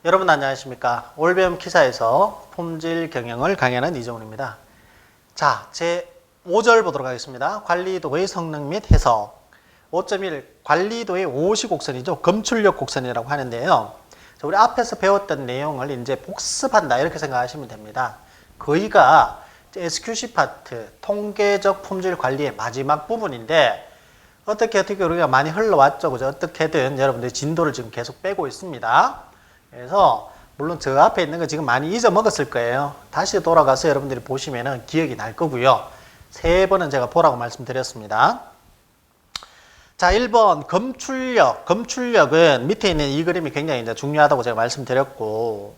여러분 안녕하십니까. 올배움 키사에서 품질 경영을 강의하는 이정훈입니다. 자, 제 5절 보도록 하겠습니다. 관리도의 성능 및 해석. 5.1 관리도의 오시곡선이죠. 검출력 곡선이라고 하는데요. 우리 앞에서 배웠던 내용을 이제 복습한다 이렇게 생각하시면 됩니다. 거의가 SQC 파트, 통계적 품질 관리의 마지막 부분인데 어떻게 우리가 많이 흘러왔죠. 그죠? 어떻게든 여러분들이 진도를 지금 계속 빼고 있습니다. 그래서 물론 저 앞에 있는 거 지금 많이 잊어먹었을 거예요. 다시 돌아가서 여러분들이 보시면은 기억이 날 거고요. 3번은 제가 보라고 말씀드렸습니다. 자, 1번 검출력. 검출력은 밑에 있는 이 그림이 굉장히 이제 중요하다고 제가 말씀드렸고,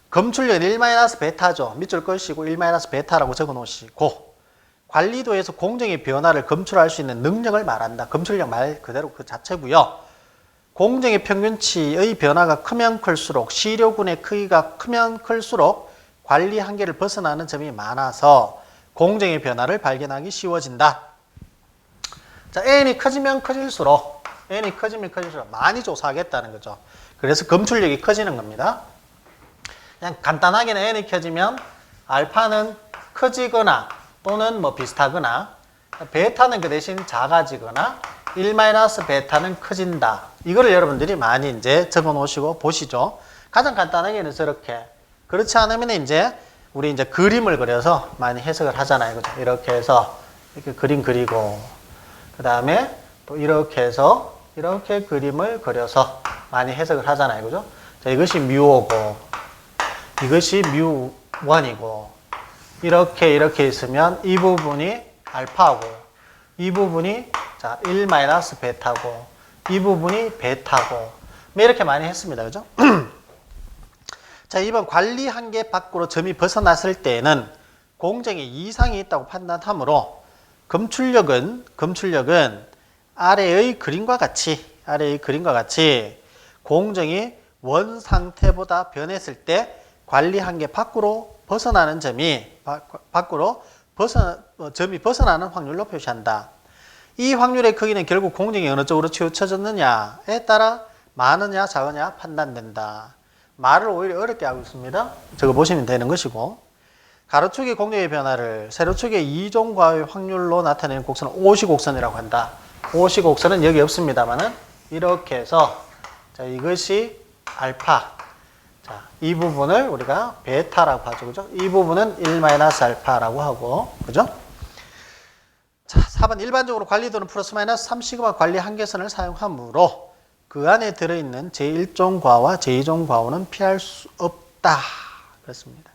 검출력은 1-베타죠. 밑줄 것이고 1-베타라고 적어 놓으시고, 관리도에서 공정의 변화를 검출할 수 있는 능력을 말한다. 검출력 말 그대로 그 자체고요. 공정의 평균치의 변화가 크면 클수록, 시료군의 크기가 크면 클수록 관리 한계를 벗어나는 점이 많아서 공정의 변화를 발견하기 쉬워진다. 자, n이 커지면 커질수록 많이 조사하겠다는 거죠. 그래서 검출력이 커지는 겁니다. 그냥 간단하게는 n이 커지면 알파는 커지거나 또는 뭐 비슷하거나, 베타는 그 대신 작아지거나 1-베타는 커진다. 이거를 여러분들이 많이 이제 적어 놓으시고 보시죠. 가장 간단하게는 저렇게. 그렇지 않으면 이제 우리 이제 그림을 그려서 많이 해석을 하잖아요. 그죠? 이렇게 해서 이렇게 그림 그리고, 그 다음에 또 이렇게 해서 이렇게 그림을 그려서 많이 해석을 하잖아요. 그죠? 자, 이것이 뮤5고, 이것이 뮤1이고, 이렇게 있으면 이 부분이 알파고, 이 부분이 자 1-베타고, 이 부분이 베타고, 이렇게 많이 했습니다. 그죠? 자, 2번 관리 한계 밖으로 점이 벗어났을 때에는 공정에 이상이 있다고 판단하므로 검출력은 아래의 그림과 같이 공정이 원 상태보다 변했을 때 관리 한계 밖으로 벗어나는 점이 점이 벗어나는 확률로 표시한다. 이 확률의 크기는 결국 공정이 어느 쪽으로 치우쳐졌느냐에 따라 많으냐 작으냐 판단된다. 말을 오히려 어렵게 하고 있습니다. 저거 보시면 되는 것이고, 가로축의 공정의 변화를 세로축의 이종과의 확률로 나타내는 곡선은 오시곡선이라고 한다. 오시곡선은 여기 없습니다만은 이렇게 해서 자, 이것이 알파. 자, 이 부분을 우리가 베타라고 하죠. 그죠? 이 부분은 1-알파라고 하고, 그죠? 자, 4번 일반적으로 관리도는 플러스-마이너스 3시그마 관리 한계선을 사용하므로 그 안에 들어있는 제1종과와 제2종과호는 피할 수 없다. 그렇습니다.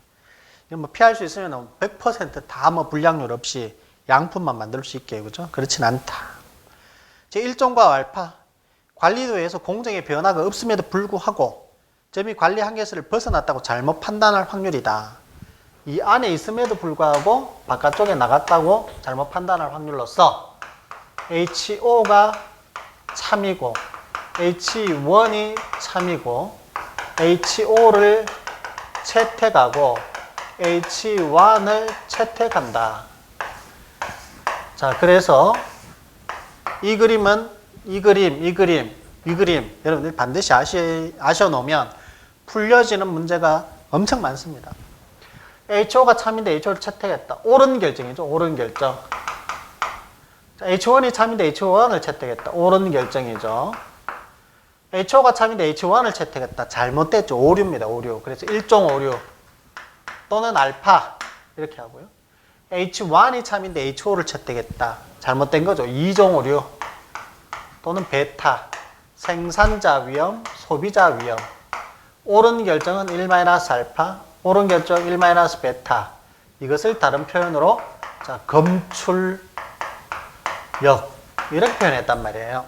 뭐 피할 수 있으면 100% 다 뭐 불량률 없이 양품만 만들 수 있게, 그죠? 그렇진 않다. 제1종과호 알파. 관리도에서 공정의 변화가 없음에도 불구하고 점이 관리 한계선을 벗어났다고 잘못 판단할 확률이다. 이 안에 있음에도 불구하고 바깥쪽에 나갔다고 잘못 판단할 확률로서 HO가 참이고 H1이 참이고 HO를 채택하고 H1을 채택한다. 자, 그래서 이 그림 여러분들 반드시 아셔 놓으면 풀려지는 문제가 엄청 많습니다. HO가 참인데 HO를 채택했다. 옳은 결정이죠. 옳은 결정. 자, H1이 참인데 H1을 채택했다. 옳은 결정이죠. HO가 참인데 H1을 채택했다. 잘못됐죠. 오류입니다. 오류. 그래서 1종 오류 또는 알파 이렇게 하고요. H1이 참인데 HO를 채택했다. 잘못된 거죠. 2종 오류 또는 베타. 생산자 위험, 소비자 위험. 옳은 결정은 1-알파, 옳은 결정 1-베타. 이것을 다른 표현으로 자, 검출력 이렇게 표현했단 말이에요.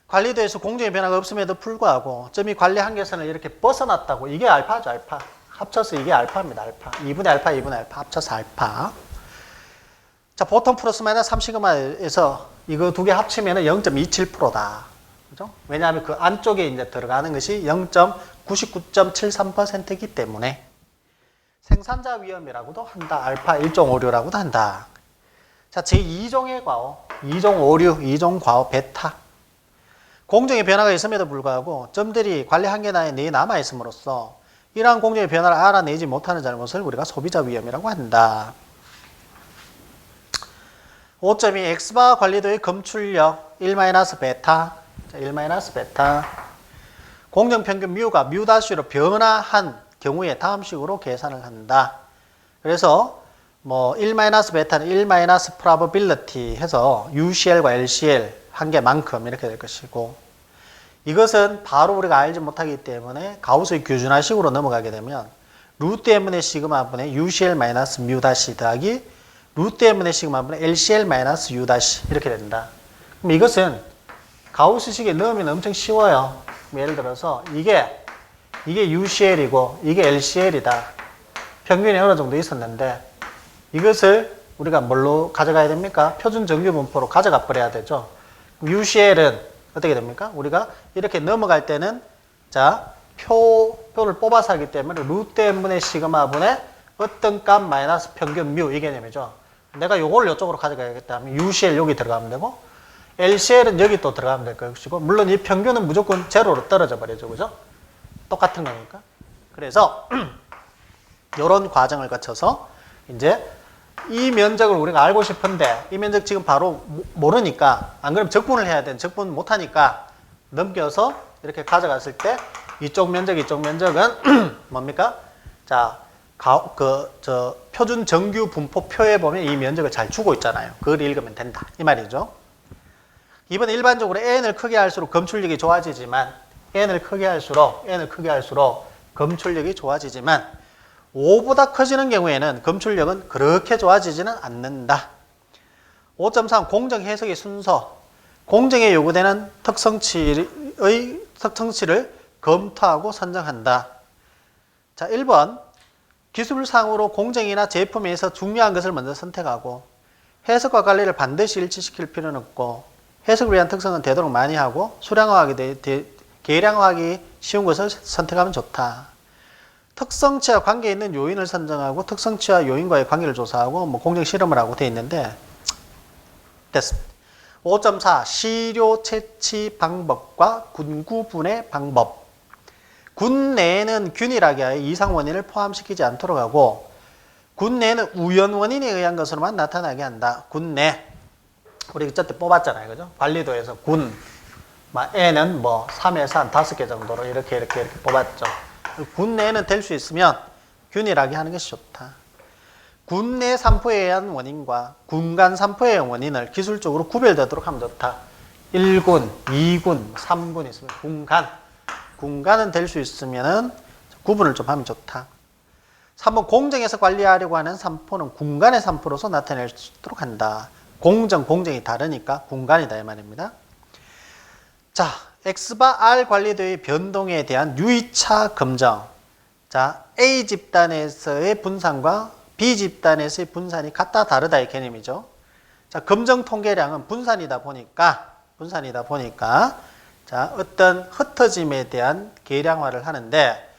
관리도에서 공정의 변화가 없음에도 불구하고 점이 관리 한계선을 이렇게 벗어났다고. 이게 알파죠. 알파. 합쳐서 이게 알파입니다. 알파. 2분의 알파, 2분의 알파 합쳐서 알파. 자, 보통 플러스-마이너스 3시그마에서 이거 두 개 합치면 0.27%다. 그죠? 왜냐하면 그 안쪽에 이제 들어가는 것이 0.99.73%이기 때문에 생산자 위험이라고도 한다. 알파 1종 오류라고도 한다. 자, 제2종의 과호, 2종 오류, 2종 과호 베타. 공정의 변화가 있음에도 불구하고 점들이 관리 한계나에 내에 남아있음으로써 이러한 공정의 변화를 알아내지 못하는 잘못을 우리가 소비자 위험이라고 한다. 5.2 X바 관리도의 검출력 1-베타 1-베타 공정평균 뮤가 뮤-로 변화한 경우에 다음 식으로 계산을 한다. 그래서 뭐 1-베타는 1- probability 해서 UCL과 LCL 한 개만큼 이렇게 될 것이고, 이것은 바로 우리가 알지 못하기 때문에 가우스의 규준화식으로 넘어가게 되면 루트 m분의 시그마분의 UCL 마이너스 뮤 다시 더하기 루트 m분의 시그마분의 LCL 마이너스 U 다시 이렇게 된다. 그럼 이것은 가우스식에 넣으면 엄청 쉬워요. 예를 들어서 이게 UCL이고 이게 LCL이다. 평균이 어느 정도 있었는데 이것을 우리가 뭘로 가져가야 됩니까? 표준 정규 분포로 가져가 버려야 되죠. UCL은 어떻게 됩니까? 우리가 이렇게 넘어갈 때는 자 표를 뽑아서 하기 때문에 루트 m분의 시그마분의 어떤 값 마이너스 평균 뮤 이 개념이죠. 내가 요거를 이쪽으로 가져가야겠다 하면 UCL 여기 들어가면 되고 LCL은 여기 또 들어가면 될 것이고, 물론 이 평균은 무조건 제로로 떨어져 버리죠. 그죠? 똑같은 거니까. 그래서 이런 과정을 거쳐서 이제 이 면적을 우리가 알고 싶은데 이 면적 지금 바로 모르니까, 안 그러면 적분을 해야 되는 적분 못하니까 넘겨서 이렇게 가져갔을 때 이쪽 면적은 뭡니까? 자, 표준 정규 분포표에 보면 이 면적을 잘 주고 있잖아요. 그걸 읽으면 된다. 이 말이죠. 이번 일반적으로 n을 크게 할수록 검출력이 좋아지지만 n을 크게 할수록 검출력이 좋아지지만 5보다 커지는 경우에는 검출력은 그렇게 좋아지지는 않는다. 5.3 공정 해석의 순서. 공정에 요구되는 특성치를 검토하고 선정한다. 자, 1번 기술상으로 공정이나 제품에서 중요한 것을 먼저 선택하고 해석과 관리를 반드시 일치시킬 필요는 없고 해석을 위한 특성은 되도록 많이 하고 계량화하기 쉬운 것을 선택하면 좋다. 특성치와 관계 있는 요인을 선정하고 특성치와 요인과의 관계를 조사하고 뭐 공정 실험을 하고 되어 있는데 됐습니다. 5.4 시료 채취 방법과 군 구분의 방법. 군 내에는 균일하게 하여 이상 원인을 포함시키지 않도록 하고 군 내에는 우연 원인에 의한 것으로만 나타나게 한다. 군 내. 우리 저때 뽑았잖아요. 그죠? 관리도에서 군, N은 뭐 3에서 한 5개 정도로 이렇게 뽑았죠. 군 내에는 될 수 있으면 균일하게 하는 것이 좋다. 군 내 산포에 의한 원인과 군간 산포에 의한 원인을 기술적으로 구별되도록 하면 좋다. 1군, 2군, 3군 있으면 군간은 될 수 있으면 구분을 좀 하면 좋다. 3번 공정에서 관리하려고 하는 산포는 군간의 산포로서 나타낼 수 있도록 한다. 공정이 다르니까 군간이다 이 말입니다. 자, X바 R 관리도의 변동에 대한 유의차 검정. 자, A 집단에서의 분산과 B 집단에서의 분산이 같다 다르다 의 개념이죠. 자, 검정 통계량은 분산이다 보니까 자, 어떤 흩어짐에 대한 계량화를 하는데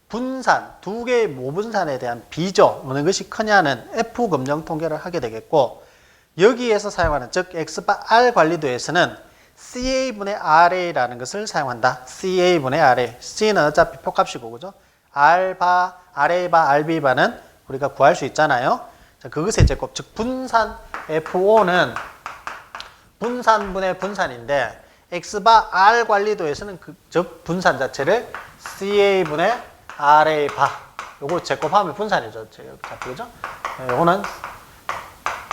분산, 두 개의 모분산에 대한 비조 어느 것이 크냐는 F 검정 통계를 하게 되겠고, 여기에서 사용하는 즉 X바 R 관리도에서는 CA분의 RA라는 것을 사용한다. CA분의 RA. C는 어차피 표값이고, 그죠? R바, RA바, RB바는 우리가 구할 수 있잖아요. 자, 그것의 제곱, 즉 분산 FO는 분산분의 분산인데 X바 R 관리도에서는 즉 분산 자체를 CA분의 RA바. 요거 제곱하면 분산이죠. 그죠? 요거는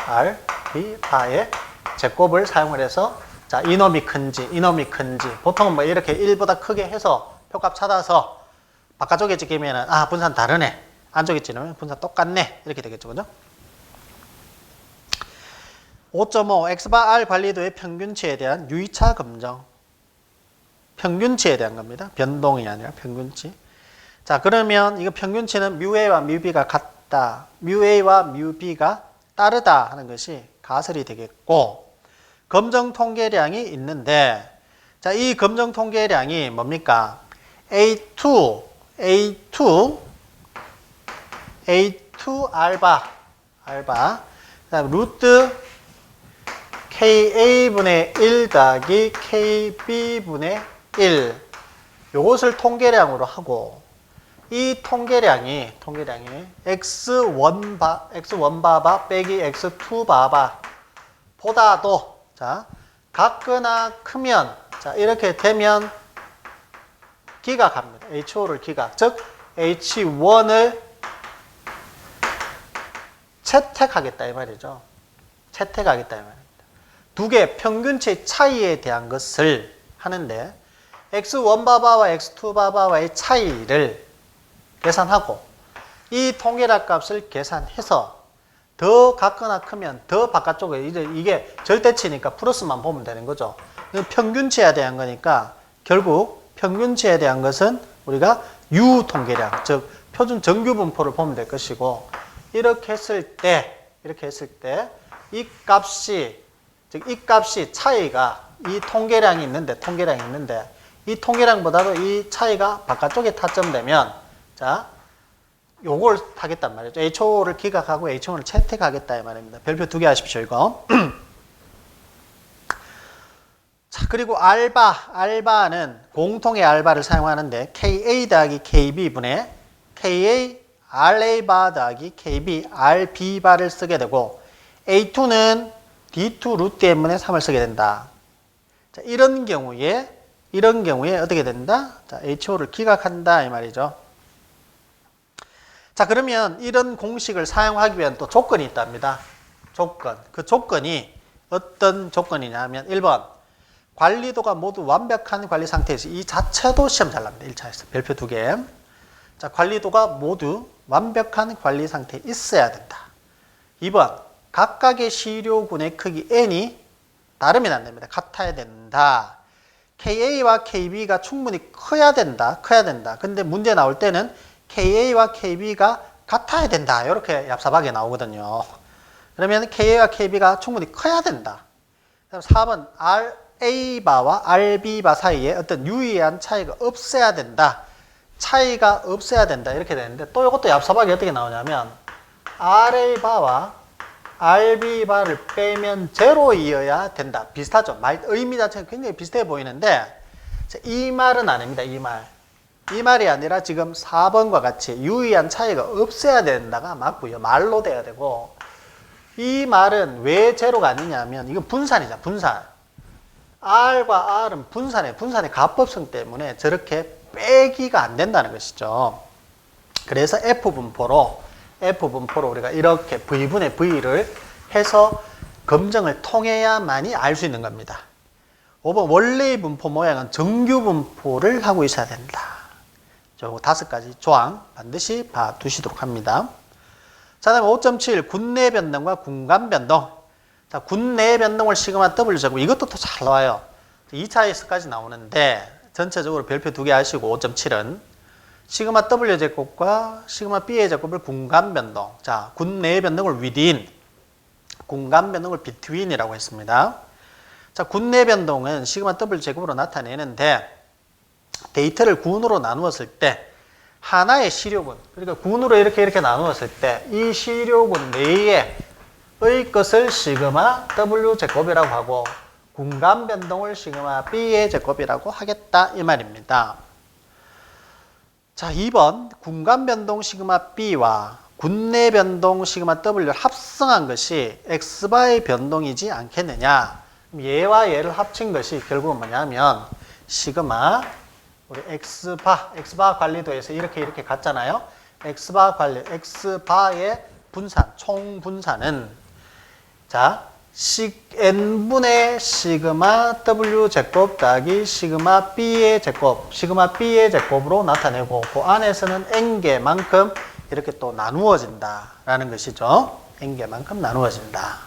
RB바의 제곱을 사용을 해서 자, 이놈이 큰지 보통은 뭐 이렇게 1보다 크게 해서 표값 찾아서 바깥쪽에 찍히면은 아, 분산 다르네. 안쪽에 찍으면 분산 똑같네. 이렇게 되겠죠. 그죠? 5.5 X바 R 관리도의 평균치에 대한 유의차 검정. 평균치에 대한 겁니다. 변동이 아니라 평균치. 자, 그러면 이거 평균치는 뮤A와 뮤B가 같다. 뮤A와 뮤B가 따르다 하는 것이 가설이 되겠고, 검정 통계량이 있는데, 자, 이 검정 통계량이 뭡니까? A2 알바. 그다음 루트 KA분의 1 더하기 KB분의 1 요것을 통계량으로 하고 이 통계량이 X1 바바 빼기 X2 바바 보다도 자 같거나 크면 자 이렇게 되면 기각합니다. HO를 기각 즉 H1을 채택하겠다 이 말이죠. 채택하겠다 이 말입니다. 두 개 평균치 차이에 대한 것을 하는데 X1 바바와 X2 바바와의 차이를 계산하고 이 통계량 값을 계산해서 더 같거나 크면 더 바깥쪽에 이게 절대치니까 플러스만 보면 되는 거죠. 평균치에 대한 거니까 결국 평균치에 대한 것은 우리가 U 통계량 즉 표준 정규 분포를 보면 될 것이고 이렇게 했을 때 이 값이 즉 이 값이 차이가 이 통계량이 있는데 이 통계량보다도 이 차이가 바깥쪽에 타점되면 자 요걸 하겠단 말이죠. HO를 기각하고 H1을 채택하겠다 이 말입니다. 별표 2개 하십시오 이거. 자 그리고 알바는 공통의 알바를 사용하는데 KA 더하기 KB분의 KA RA 바 더하기 KB RB 바를 쓰게 되고 A2는 D2 루트 n분의 3을 쓰게 된다. 자, 이런 경우에 어떻게 된다? 자, HO를 기각한다 이 말이죠. 자, 그러면 이런 공식을 사용하기 위한 또 조건이 있답니다. 그 조건이 어떤 조건이냐 하면 1번 관리도가 모두 완벽한 관리 상태에서 이 자체도 시험 잘 납니다. 1차에서 별표 2개. 자, 관리도가 모두 완벽한 관리 상태에 있어야 된다. 2번 각각의 시료군의 크기 n이 다르면 안 됩니다. 같아야 된다. KA와 KB가 충분히 커야 된다. 근데 문제 나올 때는 KA와 KB가 같아야 된다. 이렇게 얍삽하게 나오거든요. 그러면 KA와 KB가 충분히 커야 된다. 그다음 4번 RA바와 RB바 사이에 어떤 유의한 차이가 없어야 된다. 이렇게 되는데 또 이것도 얍삽하게 어떻게 나오냐면 RA바와 RB바를 빼면 제로이어야 된다. 비슷하죠? 의미 자체가 굉장히 비슷해 보이는데 이 말은 아닙니다. 이 말이 아니라 지금 4번과 같이 유의한 차이가 없어야 된다가 맞고요. 말로 돼야 되고 이 말은 왜 제로가 아니냐면 이건 분산이죠. 분산. R과 R은 분산의 가법성 때문에 저렇게 빼기가 안 된다는 것이죠. 그래서 F분포로 우리가 이렇게 V분의 V를 해서 검정을 통해야만이 알 수 있는 겁니다. 5번 원래의 분포 모양은 정규 분포를 하고 있어야 된다. 저 5가지 조항 반드시 봐두시도록 합니다. 자, 다음에 5.7 군내 변동과 군간 변동. 자, 군내 변동을 시그마 W 제곱 이것도 더 잘 나와요. 2차에서까지 나오는데 전체적으로 별표 2개 하시고 5.7은 시그마 W 제곱과 시그마 B의 제곱을 군간 변동. 자, 군내 변동을 within, 군간 변동을 between이라고 했습니다. 자, 군내 변동은 시그마 W 제곱으로 나타내는데 데이터를 군으로 나누었을 때 하나의 시료군, 그러니까 군으로 이렇게 나누었을 때 이 시료군 내의 것을 시그마 W 제곱이라고 하고 군간 변동을 시그마 B의 제곱이라고 하겠다 이 말입니다. 자, 2번 군간 변동 시그마 B와 군내 변동 시그마 W를 합성한 것이 X바의 변동이지 않겠느냐. 얘와 얘를 합친 것이 결국은 뭐냐면 시그마 우리 X바 관리도에서 이렇게 갔잖아요. X바의 분산, 총 분산은 자, n분의 시그마 W 제곱 더하기 시그마 B의 제곱으로 나타내고 그 안에서는 n개만큼 이렇게 또 나누어진다라는 것이죠. n개만큼 나누어진다.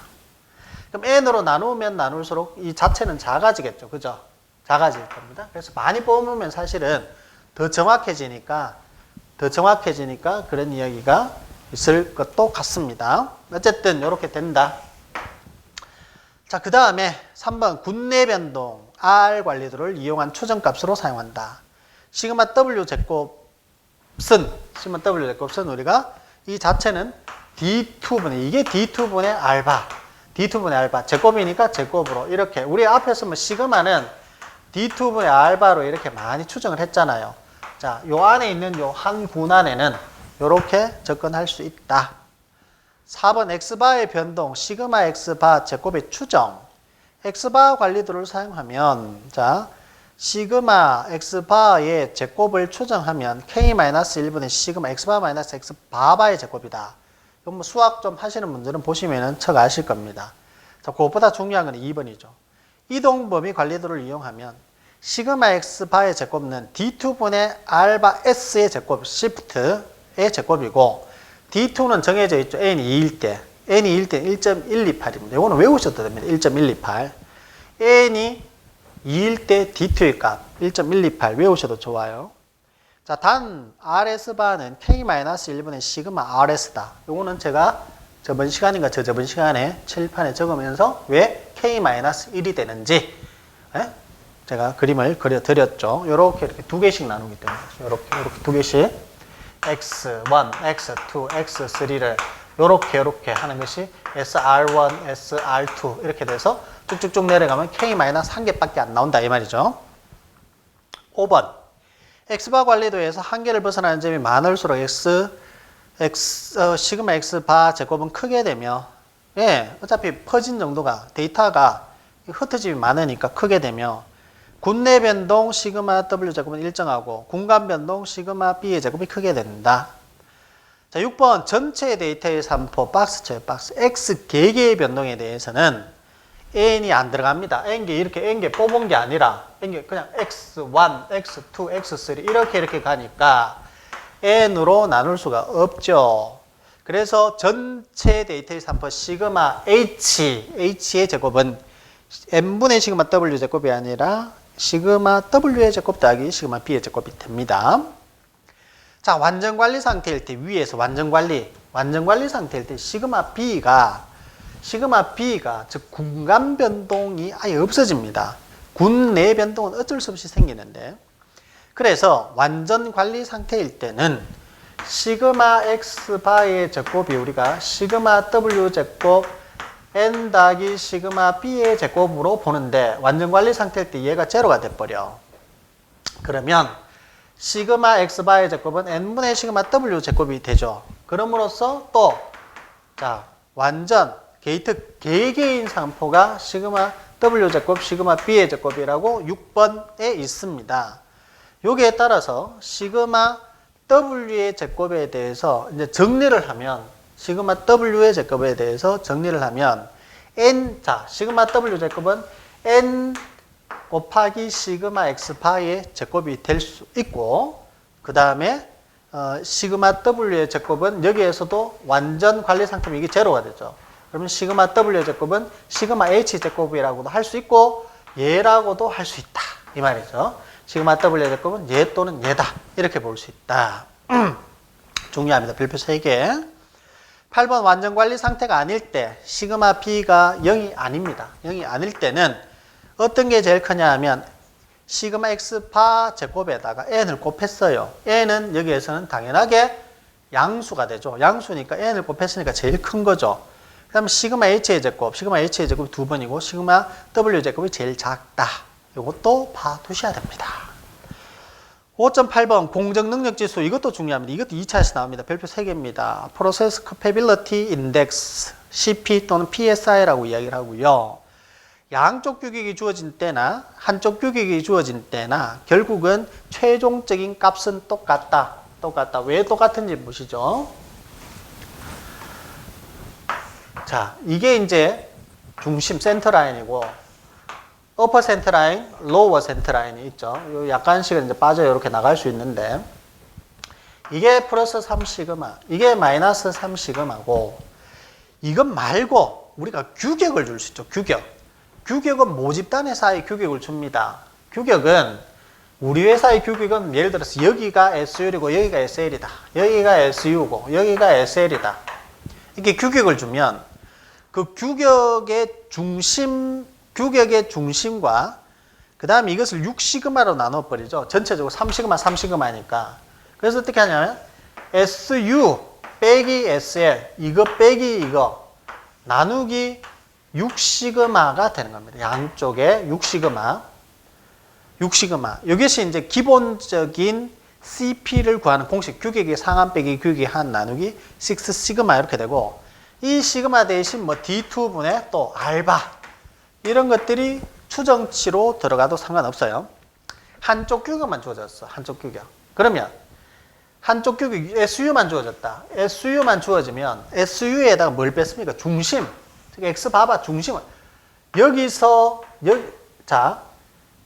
그럼 n으로 나누면 나눌수록 이 자체는 작아지겠죠. 그죠? 작아질 겁니다. 그래서 많이 뽑으면 사실은 더 정확해지니까 그런 이야기가 있을 것도 같습니다. 어쨌든 이렇게 된다. 자, 그 다음에 3번 군내 변동 R 관리도를 이용한 추정값으로 사용한다. 시그마 W 제곱은 우리가 이 자체는 D2분의 이게 D2분의 R바. D2분의 알파 제곱이니까 제곱으로 이렇게 우리 앞에 쓰면 시그마는 D2분의 알파로 이렇게 많이 추정을 했잖아요. 자, 요 안에 있는 요 한 군안에는 이렇게 접근할 수 있다. 4번 X바의 변동 시그마 X바 제곱의 추정. X바 관리도를 사용하면 자 시그마 X바의 제곱을 추정하면 K-1분의 시그마 X바 마이너스 X바바의 제곱이다. 이건 뭐 수학 좀 하시는 분들은 보시면은 척 아실 겁니다. 자, 그것보다 중요한 건 2번이죠. 이동범위 관리도를 이용하면 시그마 X바의 제곱은 D2분의 알바 S의 제곱, 시프트의 제곱이고 D2는 정해져 있죠. N이 2일 때. N이 2일 때 1.128입니다. 이거는 외우셔도 됩니다. 1.128. N이 2일 때 D2의 값 1.128 외우셔도 좋아요. 자, 단 RS바는 K-1분의 시그마 RS다. 이거는 제가 저번 시간인가 저번 시간에 칠판에 적으면서 왜 K-1이 되는지 제가 그림을 그려드렸죠. 이렇게 두 개씩 나누기 때문에 이렇게 두 개씩 X1, X2, X3를 이렇게 하는 것이 SR1, SR2 이렇게 돼서 쭉쭉쭉 내려가면 K-1 개밖에 안 나온다 이 말이죠. 5번 X바 관리도에서 한 개를 벗어나는 점이 많을수록 시그마 X바 제곱은 크게 되며 어차피 퍼진 정도가 데이터가 흩어짐이 많으니까 크게 되며 군내 변동 시그마 W 제곱은 일정하고 군간 변동 시그마 B의 제곱이 크게 된다. 자, 6번 전체 데이터의 산포 박스처럼 박스 X 개개의 변동에 대해서는 N이 안 들어갑니다. N개 이렇게 N개 뽑은 게 아니라 N개 그냥 X1, X2, X3 이렇게 가니까 N으로 나눌 수가 없죠. 그래서 전체 데이터의 산포 시그마 H의 제곱은 N분의 시그마 W 제곱이 아니라 시그마 W의 제곱 더하기 시그마 B의 제곱이 됩니다. 자, 완전관리 상태일 때 위에서 완전관리 상태일 때 시그마 B가 즉 군간 변동이 아예 없어집니다. 군 내 변동은 어쩔 수 없이 생기는데 그래서 완전 관리 상태일 때는 시그마 X바의 제곱이 우리가 시그마 W 제곱 N 더하기 시그마 B의 제곱으로 보는데 완전 관리 상태일 때 얘가 제로가 돼버려. 그러면 시그마 X바의 제곱은 N분의 시그마 W 제곱이 되죠. 그럼으로써 또 자 완전 게이트 개개인 상포가 시그마 W 제곱, 시그마 B의 제곱이라고 6번에 있습니다. 여기에 따라서 시그마 W의 제곱에 대해서 이제 정리를 하면 시그마 W의 제곱에 대해서 정리를 하면 시그마 W 제곱은 N 곱하기 시그마 X바의 제곱이 될 수 있고 그 다음에 시그마 W의 제곱은 여기에서도 완전 관리 상태면 이게 제로가 되죠. 그러면 시그마 W의 제곱은 시그마 H 제곱이라고도 할 수 있고 얘라고도 할 수 있다 이 말이죠. 시그마 W의 제곱은 얘 또는 얘다 이렇게 볼 수 있다. 중요합니다. 별표 3개. 8번 완전 관리 상태가 아닐 때 시그마 B가 0이 아닙니다. 0이 아닐 때는 어떤 게 제일 크냐 하면 시그마 X바 제곱에다가 N을 곱했어요. N은 여기에서는 당연하게 양수가 되죠. 양수니까 N을 곱했으니까 제일 큰 거죠. 그 다음에 시그마 H의 제곱, 시그마 H의 제곱이 2번이고 시그마 W 제곱이 제일 작다. 이것도 봐두셔야 됩니다. 5.8번 공정능력지수 이것도 중요합니다. 이것도 2차에서 나옵니다. 별표 3개입니다. Process Capability Index CP 또는 PSI라고 이야기를 하고요. 양쪽 규격이 주어진 때나 한쪽 규격이 주어진 때나 결국은 최종적인 값은 똑같다. 왜 똑같은지 보시죠. 자, 이게 이제 중심 센터라인이고 어퍼 센터라인, 로워 센터라인이 있죠. 요 약간씩은 이제 빠져 이렇게 나갈 수 있는데 이게 플러스 3시그마, 이게 마이너스 3시그마고 이것 말고 우리가 규격을 줄 수 있죠. 규격은 모집단 회사의 규격을 줍니다. 규격은 우리 회사의 규격은 예를 들어서 여기가 SU이고 여기가 SL이다. 여기가 SU고 여기가 SL이다. 이렇게 규격을 주면 그 규격의 중심과 그 다음에 이것을 6시그마로 나눠버리죠. 전체적으로 3시그마, 3시그마니까. 그래서 어떻게 하냐면 SU 빼기 SL 이거 빼기 이거 나누기 6시그마가 되는 겁니다. 양쪽에 6시그마. 6시그마. 이것이 이제 기본적인 CP를 구하는 공식. 규격이 상한 빼기 규격이 한 나누기 6시그마 이렇게 되고, 이 시그마 대신 뭐 D2분의 또 알바 이런 것들이 추정치로 들어가도 상관없어요. 한쪽 규격만 주어졌어. 한쪽 규격. 그러면 한쪽 규격 SU만 주어졌다. SU만 주어지면 SU에다가 뭘 뺐습니까? 중심. 즉 X 봐봐. 중심은 여기서 자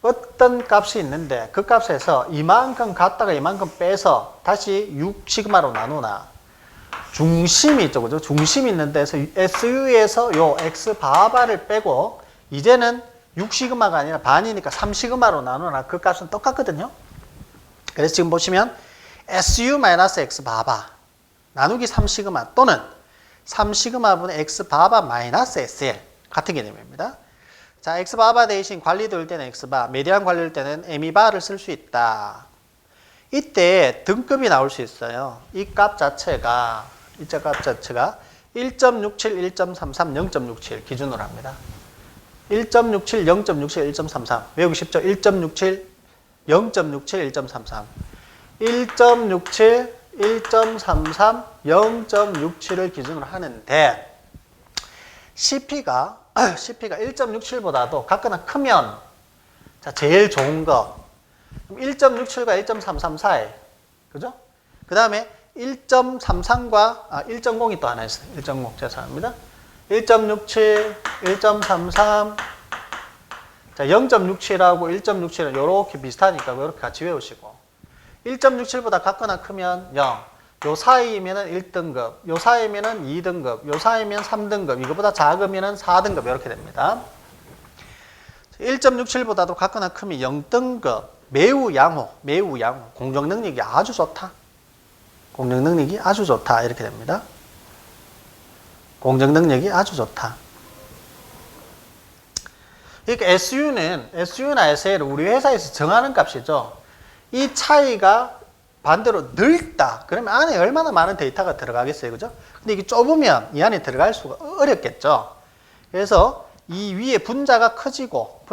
어떤 값이 있는데 그 값에서 이만큼 갖다가 이만큼 빼서 다시 6시그마로 나누나 중심이 있죠. 그죠? 중심이 있는 데서 SU에서 요 X 바바를 빼고 이제는 6시그마가 아니라 반이니까 3시그마로 나누나 그 값은 똑같거든요. 그래서 지금 보시면 SU-X 바바 나누기 3시그마 또는 3시그마분의 X 바바 마이너스 SL 같은 개념입니다. 자, X 바바 대신 관리도일 때는 X 바, 메디안 관리일 때는 M2 바를 쓸 수 있다. 이때 등급이 나올 수 있어요. 이 값 자체가 1.67, 1.33, 0.67 기준으로 합니다. 1.67, 0.67, 1.33 외우기 쉽죠? 1.67, 0.67, 1.33 1.67, 1.33, 0.67을 기준으로 하는데 CP가 1.67보다도 각거나 크면 자 제일 좋은 거 1.67과 1.33 사이 그죠? 그 다음에 1.33과 1.0이 또 하나 있어요. 1.0 죄송합니다. 1.67, 1.33 자 0.67하고 1.67은 이렇게 비슷하니까 이렇게 같이 외우시고 1.67보다 같거나 크면 0 요 사이면은 1등급 요 사이면은 2등급 요 사이면 3등급 이거보다 작으면은 4등급 이렇게 됩니다. 1.67보다도 같거나 크면 0등급 매우 양호 공정 능력이 아주 좋다. 공정 능력이 아주 좋다 이렇게 됩니다. 공정 능력이 아주 좋다. 그러니까 SU나 SL은 우리 회사에서 정하는 값이죠. 이 차이가 반대로 넓다. 그러면 안에 얼마나 많은 데이터가 들어가겠어요. 그죠? 근데 이게 좁으면 이 안에 들어갈 수가 어렵겠죠. 그래서 이 위에 분자가 커지고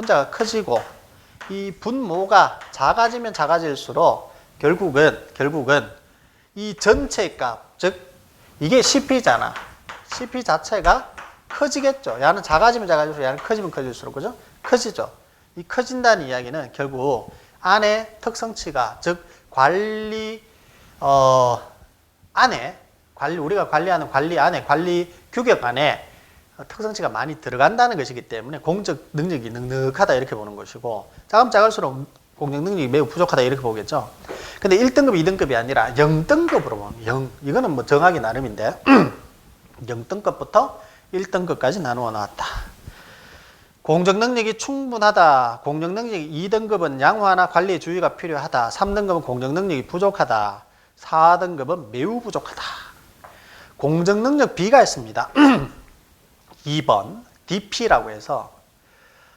이 분모가 작아지면 작아질수록 결국은 이 전체 값, 즉 이게 CP잖아. CP 자체가 커지겠죠. 얘는 작아지면 작아질수록 얘는 커지면 커질수록 그죠? 커지죠. 이 커진다는 이야기는 결국 안에 특성치가 즉 관리 안에 우리가 관리하는 관리 안에 관리 규격 안에 특성치가 많이 들어간다는 것이기 때문에 공적 능력이 넉넉하다 이렇게 보는 것이고 작으면 작을수록 공적 능력이 매우 부족하다 이렇게 보겠죠. 근데 1등급, 2등급이 아니라 0등급으로 보면 0 이거는 뭐 정하기 나름인데 0등급부터 1등급까지 나누어 놨다. 공정 능력이 충분하다. 공정 능력이 2등급은 양호하나 관리의 주의가 필요하다. 3등급은 공정 능력이 부족하다. 4등급은 매우 부족하다. 공정 능력 B가 있습니다. 2번 DP라고 해서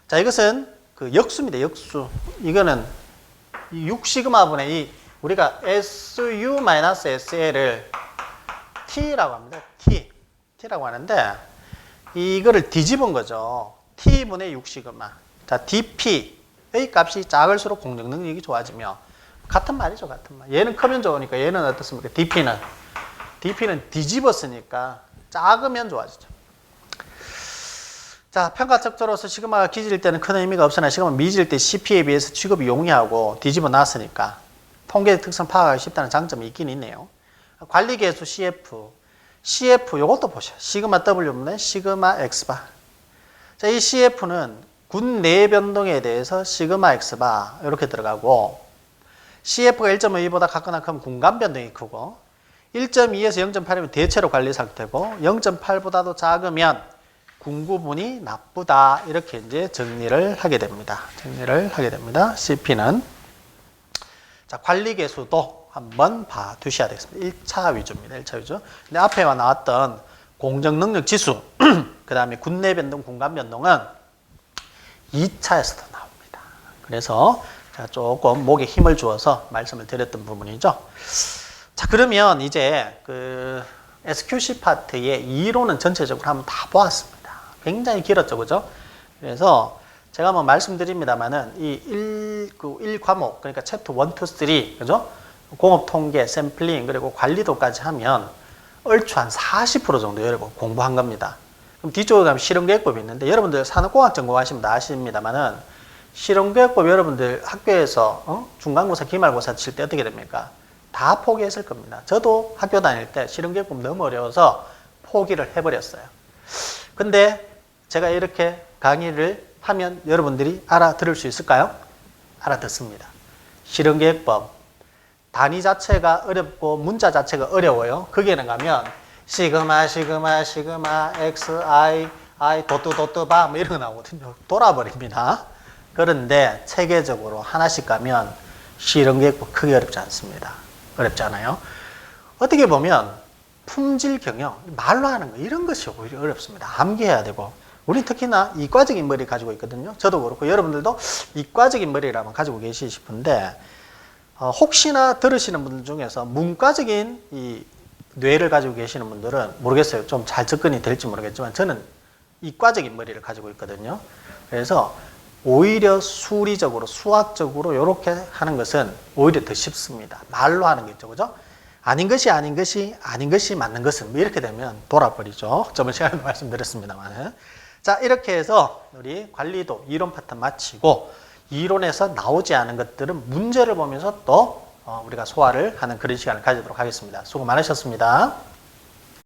자 이것은 그 역수입니다. 역수. 이거는 6시그마분의 이 우리가 SU-SL을 T라고 합니다. T라고 하는데 이거를 뒤집은 거죠. T분의 6시그마. 자, DP의 값이 작을수록 공정 능력이 좋아지며 같은 말이죠. 같은 말. 얘는 크면 좋으니까 얘는 어떻습니까? DP는 뒤집었으니까 작으면 좋아지죠. 자, 평가 척도로서 시그마가 기질 때는 큰 의미가 없으나 시그마 미질 때 CP에 비해서 취급이 용이하고 뒤집어 놨으니까 통계의 특성 파악하기 쉽다는 장점이 있긴 있네요. 관리계수 CF 요것도 보셔. 시그마 W분의 시그마 X바. 자, 이 CF는 군 내 변동에 대해서 시그마 X바 이렇게 들어가고 CF가 1.2보다 같거나 크면 군간 변동이 크고 1.2에서 0.8이면 대체로 관리 상태고 0.8보다도 작으면 군구분이 나쁘다. 이렇게 이제 정리를 하게 됩니다. CP는 자, 관리 계수도 한번 봐두셔야 되겠습니다. 1차 위주입니다. 1차 위주. 근데 앞에 나왔던 공정 능력 지수, 그 다음에 군내 변동, 군간 변동은 2차에서도 나옵니다. 그래서 제가 조금 목에 힘을 주어서 말씀을 드렸던 부분이죠. 자, 그러면 이제 그 SQC 파트의 이론은 전체적으로 한번 다 보았습니다. 굉장히 길었죠, 그죠? 그래서 제가 한번 말씀드립니다만은 이 1과목, 그러니까 챕터 1, 2, 3, 그죠? 공업 통계, 샘플링, 그리고 관리도까지 하면 얼추 한 40% 정도 여러분 공부한 겁니다. 그럼 뒤쪽에 가면 실용계획법이 있는데 여러분들 산업공학 전공하시면 다 아십니다만은 실용계획법 여러분들 학교에서 중간고사, 기말고사 칠 때 어떻게 됩니까? 다 포기했을 겁니다. 저도 학교 다닐 때 실용계획법 너무 어려워서 포기를 해버렸어요. 근데 제가 이렇게 강의를 하면 여러분들이 알아들을 수 있을까요? 알아듣습니다. 실용계획법 단위 자체가 어렵고 문자 자체가 어려워요. 거기에는 가면 시그마 x i 도트 바 뭐 이런 거 나오거든요. 돌아버립니다. 그런데 체계적으로 하나씩 가면 실용계획법 크게 어렵지 않습니다. 어렵지 않아요? 어떻게 보면 품질 경영, 말로 하는 거 이런 것이 오히려 어렵습니다. 암기해야 되고 우리 특히나 이과적인 머리 가지고 있거든요. 저도 그렇고 여러분들도 이과적인 머리라면 가지고 계시고 싶은데 혹시나 들으시는 분들 중에서 문과적인 이 뇌를 가지고 계시는 분들은 모르겠어요. 좀 잘 접근이 될지 모르겠지만 저는 이과적인 머리를 가지고 있거든요. 그래서 오히려 수리적으로 수학적으로 이렇게 하는 것은 오히려 더 쉽습니다. 말로 하는 게 있죠, 그죠? 아닌 것이 맞는 것은 뭐 이렇게 되면 돌아버리죠. 저번 시간에 말씀드렸습니다만. 자, 이렇게 해서 우리 관리도 이론 파트 마치고 이론에서 나오지 않은 것들은 문제를 보면서 또 우리가 소화를 하는 그런 시간을 가지도록 하겠습니다. 수고 많으셨습니다.